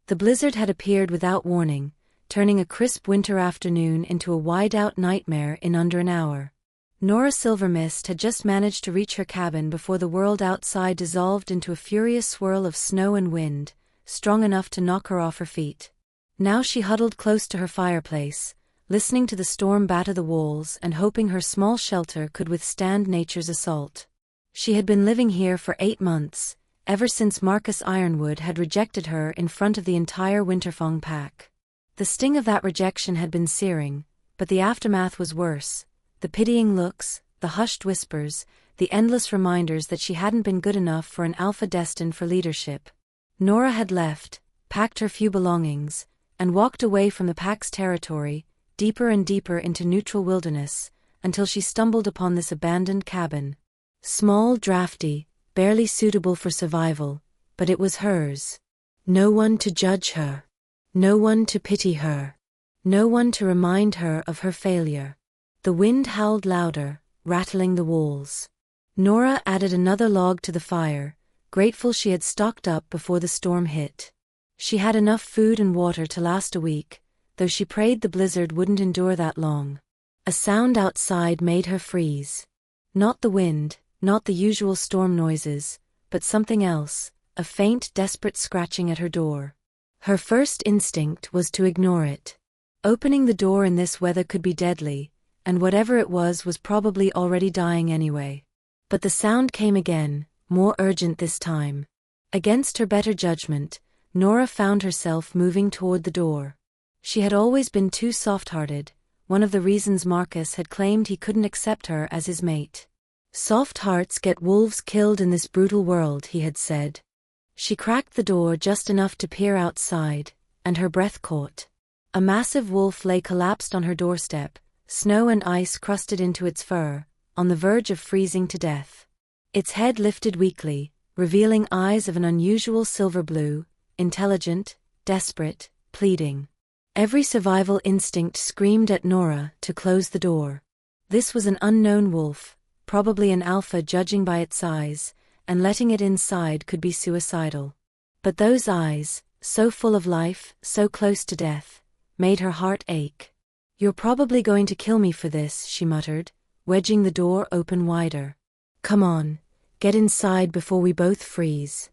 The blizzard had appeared without warning, turning a crisp winter afternoon into a wide-out nightmare in under an hour. Norah Silver Mist had just managed to reach her cabin before the world outside dissolved into a furious swirl of snow and wind, strong enough to knock her off her feet. Now she huddled close to her fireplace, listening to the storm batter the walls and hoping her small shelter could withstand nature's assault. She had been living here for 8 months, ever since Marcus Ironwood had rejected her in front of the entire Winterfong Pack. The sting of that rejection had been searing, but the aftermath was worse. The pitying looks, the hushed whispers, the endless reminders that she hadn't been good enough for an alpha destined for leadership. Norah had left, packed her few belongings, and walked away from the pack's territory, deeper and deeper into neutral wilderness, until she stumbled upon this abandoned cabin. Small, drafty, barely suitable for survival, but it was hers. No one to judge her. No one to pity her. No one to remind her of her failure. The wind howled louder, rattling the walls. Norah added another log to the fire, grateful she had stocked up before the storm hit. She had enough food and water to last a week, though she prayed the blizzard wouldn't endure that long. A sound outside made her freeze. Not the wind, not the usual storm noises, but something else, a faint, desperate scratching at her door. Her first instinct was to ignore it. Opening the door in this weather could be deadly, and whatever it was probably already dying anyway. But the sound came again, more urgent this time. Against her better judgment, Norah found herself moving toward the door. She had always been too soft-hearted, one of the reasons Marcus had claimed he couldn't accept her as his mate. Soft hearts get wolves killed in this brutal world, he had said. She cracked the door just enough to peer outside, and her breath caught. A massive wolf lay collapsed on her doorstep, snow and ice crusted into its fur, on the verge of freezing to death. Its head lifted weakly, revealing eyes of an unusual silver blue, intelligent, desperate, pleading. Every survival instinct screamed at Norah to close the door. This was an unknown wolf, probably an alpha judging by its size, and letting it inside could be suicidal. But those eyes, so full of life, so close to death, made her heart ache. "You're probably going to kill me for this," she muttered, wedging the door open wider. "Come on, get inside before we both freeze."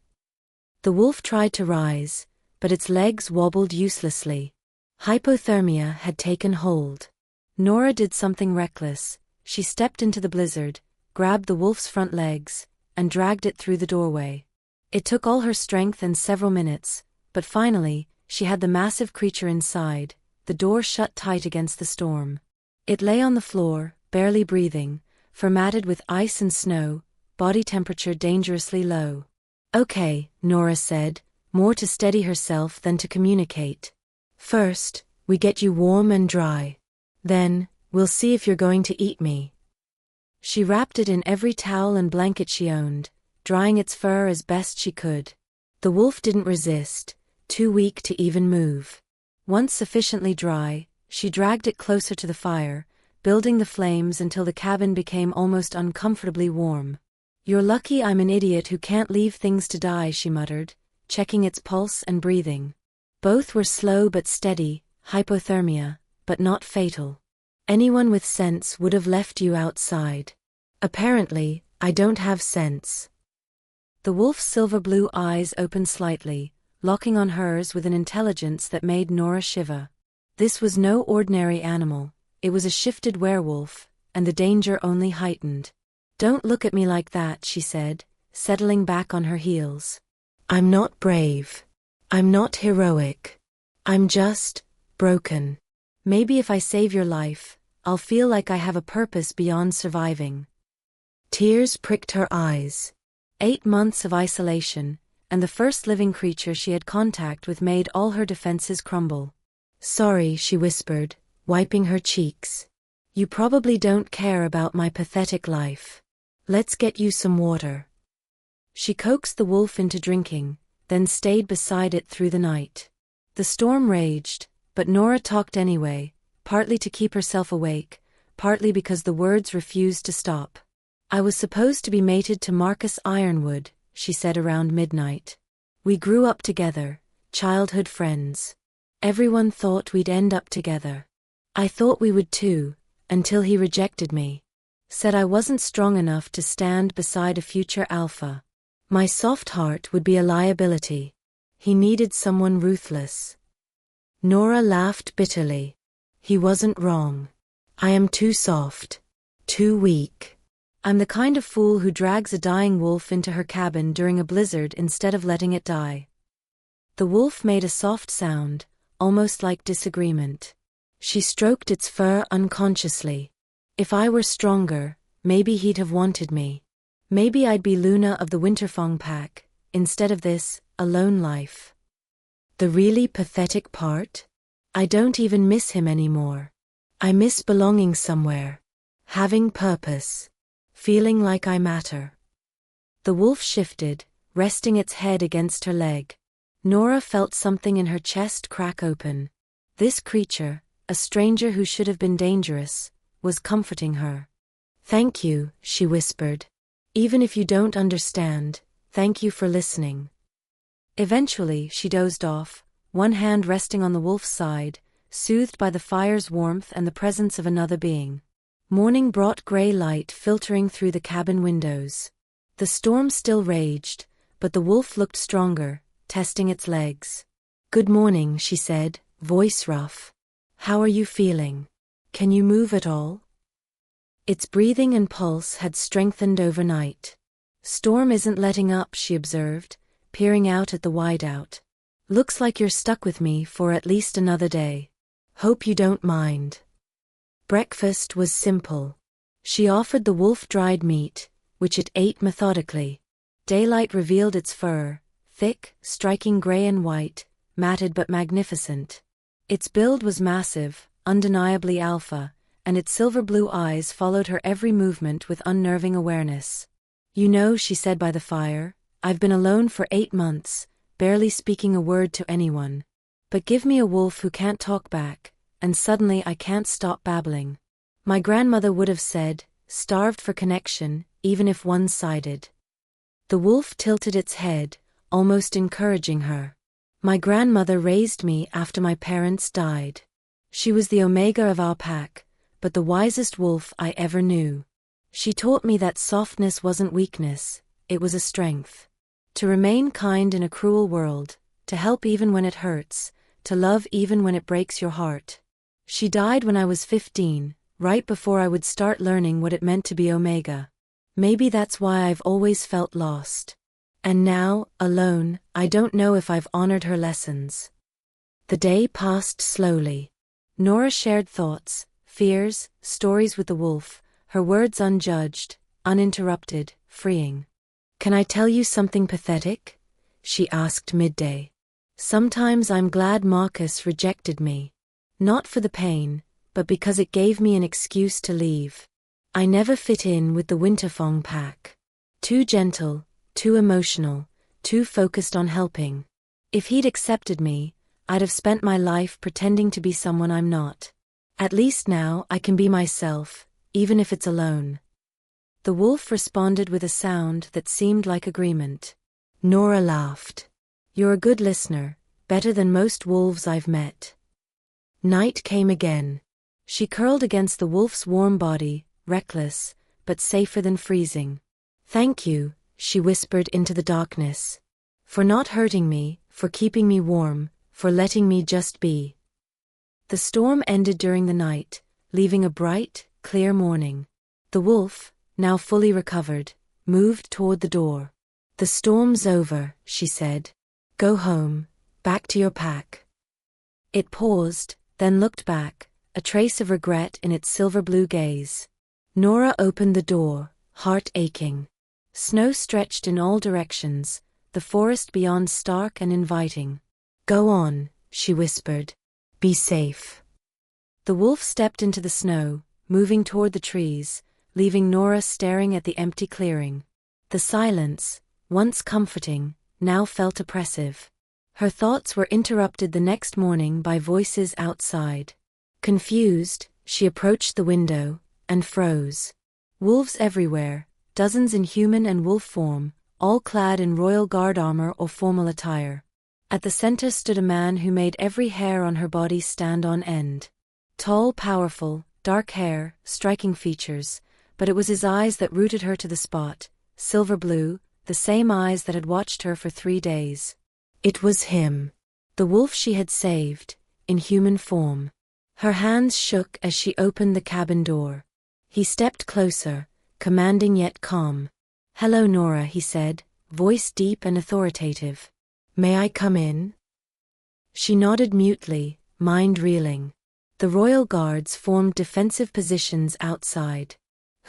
The wolf tried to rise, but its legs wobbled uselessly. Hypothermia had taken hold. Norah did something reckless. She stepped into the blizzard, grabbed the wolf's front legs, and dragged it through the doorway. It took all her strength and several minutes, but finally, she had the massive creature inside, the door shut tight against the storm. It lay on the floor, barely breathing, formatted with ice and snow, body temperature dangerously low. "Okay," Norah said, more to steady herself than to communicate. "First, we get you warm and dry. Then, we'll see if you're going to eat me." She wrapped it in every towel and blanket she owned, drying its fur as best she could. The wolf didn't resist, too weak to even move. Once sufficiently dry, she dragged it closer to the fire, building the flames until the cabin became almost uncomfortably warm. "You're lucky I'm an idiot who can't leave things to die," she muttered, checking its pulse and breathing. Both were slow but steady, hypothermia, but not fatal. "Anyone with sense would have left you outside. Apparently, I don't have sense." The wolf's silver blue eyes opened slightly, locking on hers with an intelligence that made Norah shiver. This was no ordinary animal, it was a shifted werewolf, and the danger only heightened. "Don't look at me like that," she said, settling back on her heels. "I'm not brave. I'm not heroic. I'm just broken. Maybe if I save your life, I'll feel like I have a purpose beyond surviving." Tears pricked her eyes. 8 months of isolation, and the first living creature she had contact with made all her defenses crumble. "Sorry," she whispered, wiping her cheeks. "You probably don't care about my pathetic life. Let's get you some water." She coaxed the wolf into drinking, then stayed beside it through the night. The storm raged, but Norah talked anyway, partly to keep herself awake, partly because the words refused to stop. "I was supposed to be mated to Marcus Ironwood," she said around midnight. "We grew up together, childhood friends. Everyone thought we'd end up together. I thought we would too, until he rejected me. Said I wasn't strong enough to stand beside a future alpha. My soft heart would be a liability. He needed someone ruthless. Norah laughed bitterly. He wasn't wrong. I am too soft. Too weak. I'm the kind of fool who drags a dying wolf into her cabin during a blizzard instead of letting it die. The wolf made a soft sound, almost like disagreement. She stroked its fur unconsciously. If I were stronger, maybe he'd have wanted me. Maybe I'd be Luna of the Winterfong Pack, instead of this, a lone life. The really pathetic part? I don't even miss him anymore. I miss belonging somewhere. Having purpose. Feeling like I matter. The wolf shifted, resting its head against her leg. Norah felt something in her chest crack open. This creature, a stranger who should have been dangerous, was comforting her. "Thank you," she whispered. "Even if you don't understand, thank you for listening." Eventually, she dozed off, one hand resting on the wolf's side, soothed by the fire's warmth and the presence of another being. Morning brought gray light filtering through the cabin windows. The storm still raged, but the wolf looked stronger, testing its legs. "Good morning," she said, voice rough. "How are you feeling? Can you move at all?" Its breathing and pulse had strengthened overnight. "Storm isn't letting up," she observed, peering out at the wideout. "Looks like you're stuck with me for at least another day. Hope you don't mind." Breakfast was simple. She offered the wolf dried meat, which it ate methodically. Daylight revealed its fur, thick, striking gray and white, matted but magnificent. Its build was massive, undeniably alpha, and its silver-blue eyes followed her every movement with unnerving awareness. "You know," she said by the fire, "I've been alone for 8 months, barely speaking a word to anyone. But give me a wolf who can't talk back, and suddenly I can't stop babbling. My grandmother would have said, starved for connection, even if one-sided." The wolf tilted its head, almost encouraging her. "My grandmother raised me after my parents died. She was the omega of our pack, but the wisest wolf I ever knew. She taught me that softness wasn't weakness, it was a strength. To remain kind in a cruel world, to help even when it hurts, to love even when it breaks your heart. She died when I was 15, right before I would start learning what it meant to be omega. Maybe that's why I've always felt lost. And now, alone, I don't know if I've honored her lessons." The day passed slowly. Norah shared thoughts, fears, stories with the wolf, her words unjudged, uninterrupted, freeing. "Can I tell you something pathetic?" she asked midday. "Sometimes I'm glad Marcus rejected me. Not for the pain, but because it gave me an excuse to leave. I never fit in with the Winterfong Pack. Too gentle, too emotional, too focused on helping. If he'd accepted me, I'd have spent my life pretending to be someone I'm not. At least now I can be myself, even if it's alone." The wolf responded with a sound that seemed like agreement. Norah laughed. "You're a good listener, better than most wolves I've met." Night came again. She curled against the wolf's warm body, reckless, but safer than freezing. "Thank you," she whispered into the darkness. "For not hurting me, for keeping me warm, for letting me just be." The storm ended during the night, leaving a bright, clear morning. The wolf, now fully recovered, moved toward the door. "The storm's over," she said. "Go home, back to your pack." It paused, then looked back, a trace of regret in its silver-blue gaze. Norah opened the door, heart aching. Snow stretched in all directions, the forest beyond stark and inviting. "Go on," she whispered. "Be safe." The wolf stepped into the snow, moving toward the trees, leaving Norah staring at the empty clearing. The silence, once comforting, now felt oppressive. Her thoughts were interrupted the next morning by voices outside. Confused, she approached the window, and froze. Wolves everywhere, dozens in human and wolf form, all clad in royal guard armor or formal attire. At the center stood a man who made every hair on her body stand on end. Tall, powerful, dark hair, striking features, but it was his eyes that rooted her to the spot, silver blue, the same eyes that had watched her for 3 days. It was him. The wolf she had saved, in human form. Her hands shook as she opened the cabin door. He stepped closer, commanding yet calm. "Hello, Norah," he said, voice deep and authoritative. "May I come in?" She nodded mutely, mind reeling. The royal guards formed defensive positions outside.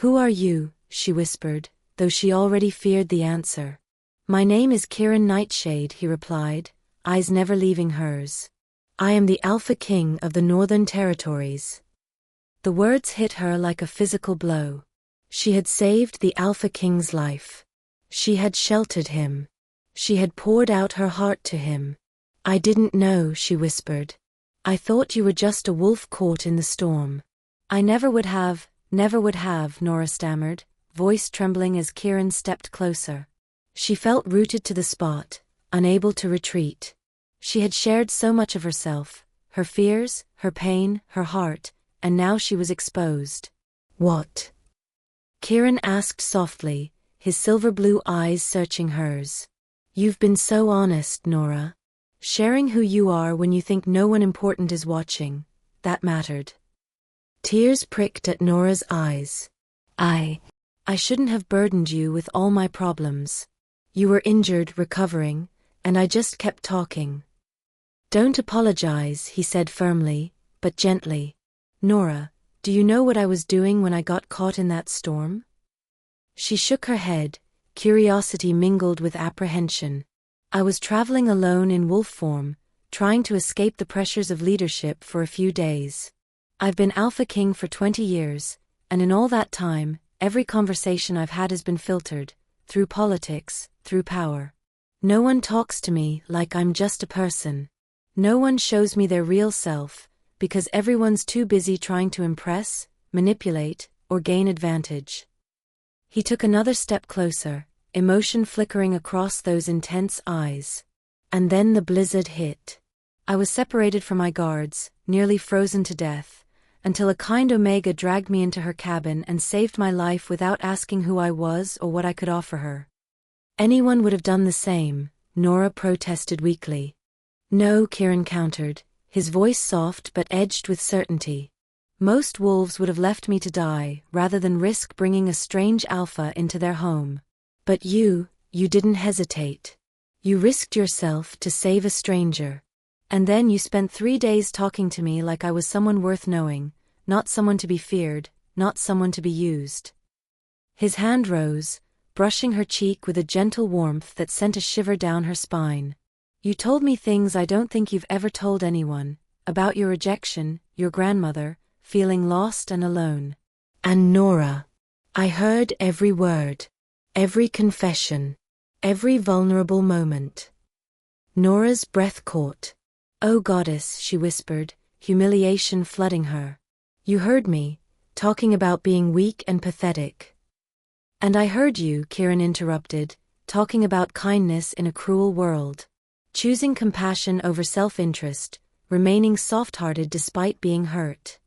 "Who are you?" she whispered, though she already feared the answer. "My name is Kieran Nightshade," he replied, eyes never leaving hers. "I am the Alpha King of the Northern Territories." The words hit her like a physical blow. She had saved the Alpha King's life. She had sheltered him. She had poured out her heart to him. "I didn't know," she whispered. "I thought you were just a wolf caught in the storm." "I never would have," Norah stammered, voice trembling as Kieran stepped closer. She felt rooted to the spot, unable to retreat. She had shared so much of herself, her fears, her pain, her heart, and now she was exposed. "What?" Kieran asked softly, his silver blue eyes searching hers. "You've been so honest, Norah. Sharing who you are when you think no one important is watching, that mattered." Tears pricked at Norah's eyes. I shouldn't have burdened you with all my problems. You were injured, recovering, and I just kept talking." "Don't apologize," he said firmly, but gently. "Norah, do you know what I was doing when I got caught in that storm?" She shook her head, curiosity mingled with apprehension. "I was traveling alone in wolf form, trying to escape the pressures of leadership for a few days. I've been Alpha King for 20 years, and in all that time, every conversation I've had has been filtered, through politics, through power. No one talks to me like I'm just a person. No one shows me their real self, because everyone's too busy trying to impress, manipulate, or gain advantage." He took another step closer, emotion flickering across those intense eyes. "And then the blizzard hit. I was separated from my guards, nearly frozen to death, until a kind Omega dragged me into her cabin and saved my life without asking who I was or what I could offer her." "Anyone would have done the same," Norah protested weakly. "No," Kieran countered, his voice soft but edged with certainty. "Most wolves would have left me to die rather than risk bringing a strange alpha into their home. But you didn't hesitate. You risked yourself to save a stranger. And then you spent 3 days talking to me like I was someone worth knowing, not someone to be feared, not someone to be used." His hand rose, brushing her cheek with a gentle warmth that sent a shiver down her spine. "You told me things I don't think you've ever told anyone, about your rejection, your grandmother, feeling lost and alone. And Norah, I heard every word, every confession, every vulnerable moment." Norah's breath caught. "Oh goddess," she whispered, humiliation flooding her. "You heard me, talking about being weak and pathetic." "And I heard you," Kieran interrupted, "talking about kindness in a cruel world. Choosing compassion over self-interest, remaining soft-hearted despite being hurt.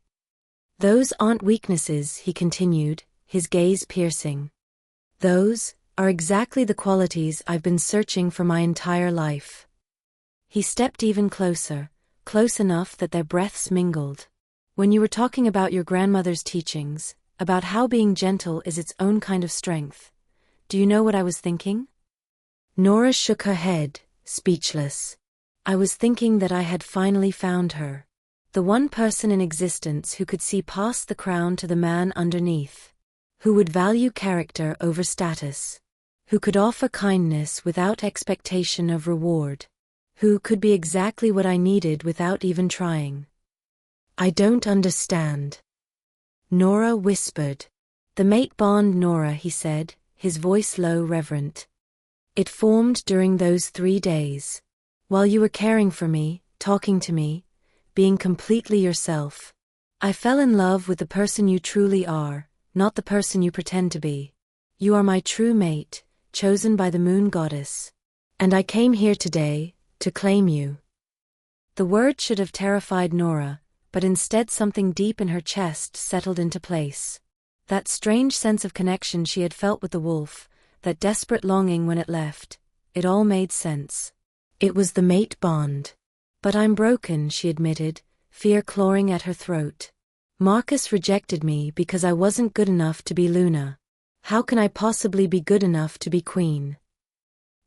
Those aren't weaknesses," he continued, his gaze piercing. "Those are exactly the qualities I've been searching for my entire life." He stepped even closer, close enough that their breaths mingled. "When you were talking about your grandmother's teachings, about how being gentle is its own kind of strength, do you know what I was thinking?" Norah shook her head, speechless. "I was thinking that I had finally found her. The one person in existence who could see past the crown to the man underneath. Who would value character over status. Who could offer kindness without expectation of reward. Who could be exactly what I needed without even trying." "I don't understand," Norah whispered. "The mate bond, Norah," he said, his voice low, reverent. "It formed during those 3 days. While you were caring for me, talking to me, being completely yourself. I fell in love with the person you truly are, not the person you pretend to be. You are my true mate, chosen by the moon goddess. And I came here today, To claim you. The word should have terrified Norah, but instead something deep in her chest settled into place. That strange sense of connection she had felt with the wolf, that desperate longing when it left, it all made sense. It was the mate bond. But I'm broken, she admitted, fear clawing at her throat. Marcus rejected me because I wasn't good enough to be Luna. How can I possibly be good enough to be queen?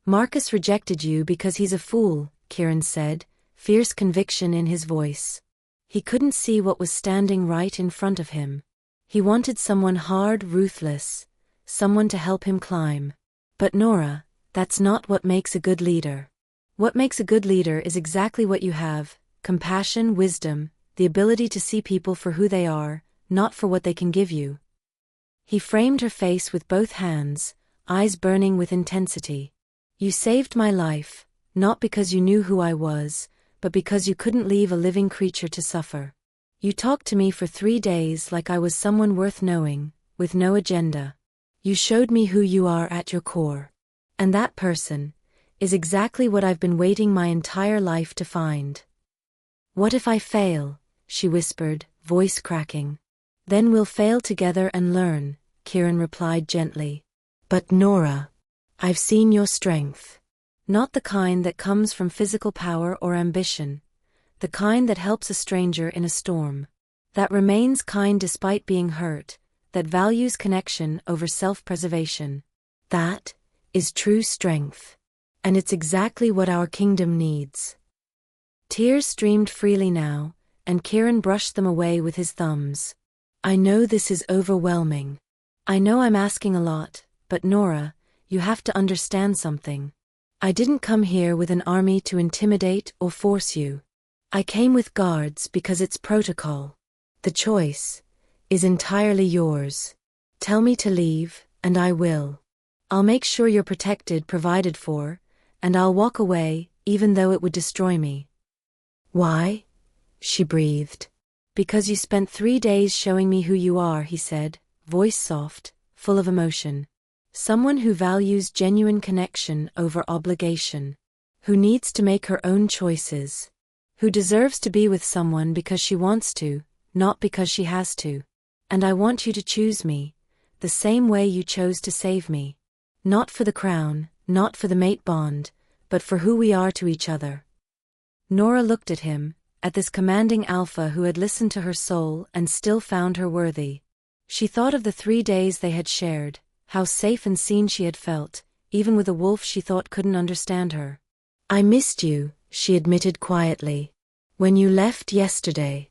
Marcus rejected you because he's a fool, Kieran said, fierce conviction in his voice. He couldn't see what was standing right in front of him. He wanted someone hard, ruthless, someone to help him climb. But Norah, that's not what makes a good leader. What makes a good leader is exactly what you have: compassion, wisdom, the ability to see people for who they are, not for what they can give you. He framed her face with both hands, eyes burning with intensity. You saved my life, not because you knew who I was, but because you couldn't leave a living creature to suffer. You talked to me for 3 days like I was someone worth knowing, with no agenda. You showed me who you are at your core. And that person is exactly what I've been waiting my entire life to find. What if I fail? She whispered, voice cracking. Then we'll fail together and learn, Kieran replied gently. But Norah, I've seen your strength. Not the kind that comes from physical power or ambition. The kind that helps a stranger in a storm. That remains kind despite being hurt. That values connection over self-preservation. That is true strength. And it's exactly what our kingdom needs. Tears streamed freely now, and Kieran brushed them away with his thumbs. I know this is overwhelming. I know I'm asking a lot, but Norah, you have to understand something. I didn't come here with an army to intimidate or force you. I came with guards because it's protocol. The choice is entirely yours. Tell me to leave, and I will. I'll make sure you're protected, provided for, and I'll walk away, even though it would destroy me. Why? She breathed. Because you spent 3 days showing me who you are, he said, voice soft, full of emotion. Someone who values genuine connection over obligation. Who needs to make her own choices. Who deserves to be with someone because she wants to, not because she has to. And I want you to choose me, the same way you chose to save me. Not for the crown, not for the mate bond, but for who we are to each other. Norah looked at him, at this commanding alpha who had listened to her soul and still found her worthy. She thought of the 3 days they had shared, how safe and seen she had felt, even with a wolf she thought couldn't understand her. I missed you, she admitted quietly. When you left yesterday,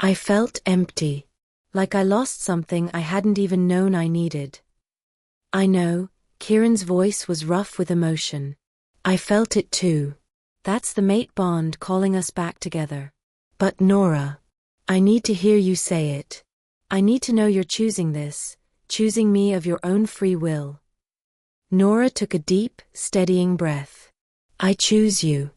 I felt empty. Like I lost something I hadn't even known I needed. I know, Kieran's voice was rough with emotion. I felt it too. That's the mate bond calling us back together. But Norah, I need to hear you say it. I need to know you're choosing this, choosing me of your own free will. Norah took a deep, steadying breath. I choose you.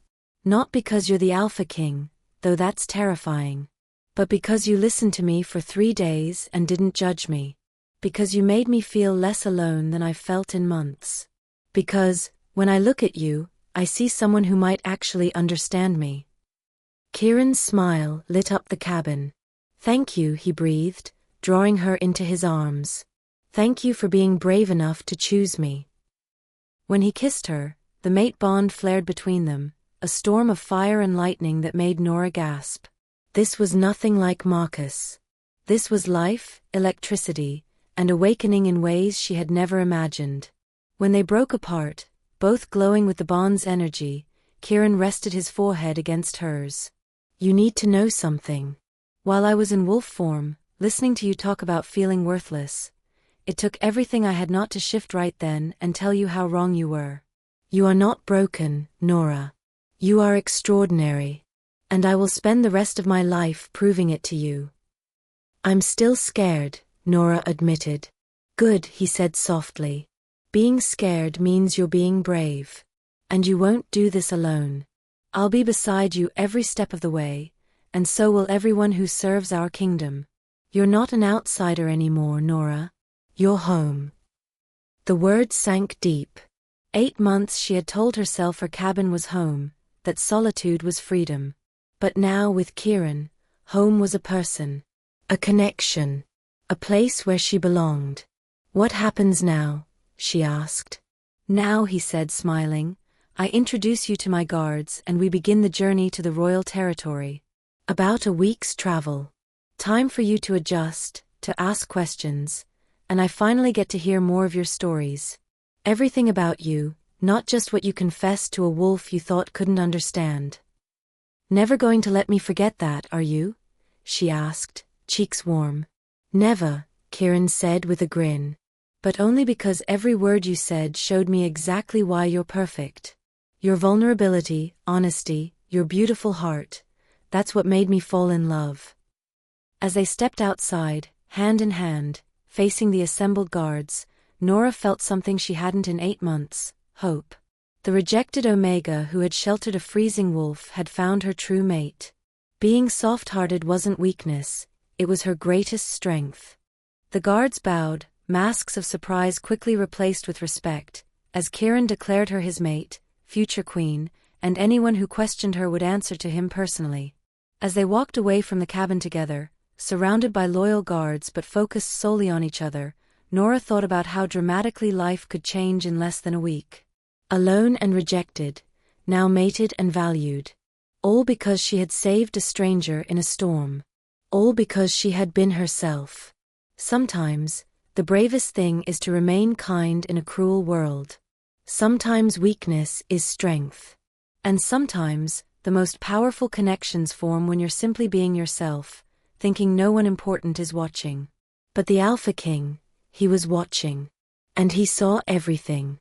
Not because you're the Alpha King, though that's terrifying. But because you listened to me for 3 days and didn't judge me. Because you made me feel less alone than I've felt in months. Because, when I look at you, I see someone who might actually understand me. Kieran's smile lit up the cabin. Thank you, he breathed, drawing her into his arms. Thank you for being brave enough to choose me. When he kissed her, the mate bond flared between them, a storm of fire and lightning that made Norah gasp. This was nothing like Marcus. This was life, electricity, and awakening in ways she had never imagined. When they broke apart, both glowing with the bond's energy, Kieran rested his forehead against hers. You need to know something. While I was in wolf form, listening to you talk about feeling worthless, it took everything I had not to shift right then and tell you how wrong you were. You are not broken, Norah. You are extraordinary. And I will spend the rest of my life proving it to you. I'm still scared, Norah admitted. Good, he said softly. Being scared means you're being brave. And you won't do this alone. I'll be beside you every step of the way, and so will everyone who serves our kingdom. You're not an outsider anymore, Norah. You're home. The words sank deep. 8 months she had told herself her cabin was home, that solitude was freedom. But now with Kieran, home was a person. A connection. A place where she belonged. "What happens now?" she asked. "Now," he said, smiling, "I introduce you to my guards and we begin the journey to the royal territory. About a week's travel. Time for you to adjust, to ask questions, and I finally get to hear more of your stories. Everything about you, not just what you confessed to a wolf you thought couldn't understand. Never going to let me forget that, are you?" she asked, cheeks warm. "Never," Kieran said with a grin. "But only because every word you said showed me exactly why you're perfect. Your vulnerability, honesty, your beautiful heart, that's what made me fall in love." As they stepped outside, hand in hand, facing the assembled guards, Norah felt something she hadn't in 8 months: hope. The rejected Omega who had sheltered a freezing wolf had found her true mate. Being soft-hearted wasn't weakness, it was her greatest strength. The guards bowed, masks of surprise quickly replaced with respect, as Kieran declared her his mate, future queen, and anyone who questioned her would answer to him personally. As they walked away from the cabin together, surrounded by loyal guards but focused solely on each other, Norah thought about how dramatically life could change in less than a week. Alone and rejected, now mated and valued. All because she had saved a stranger in a storm. All because she had been herself. Sometimes, the bravest thing is to remain kind in a cruel world. Sometimes weakness is strength. And sometimes, the most powerful connections form when you're simply being yourself, thinking no one important is watching. But the Alpha King, he was watching. And he saw everything.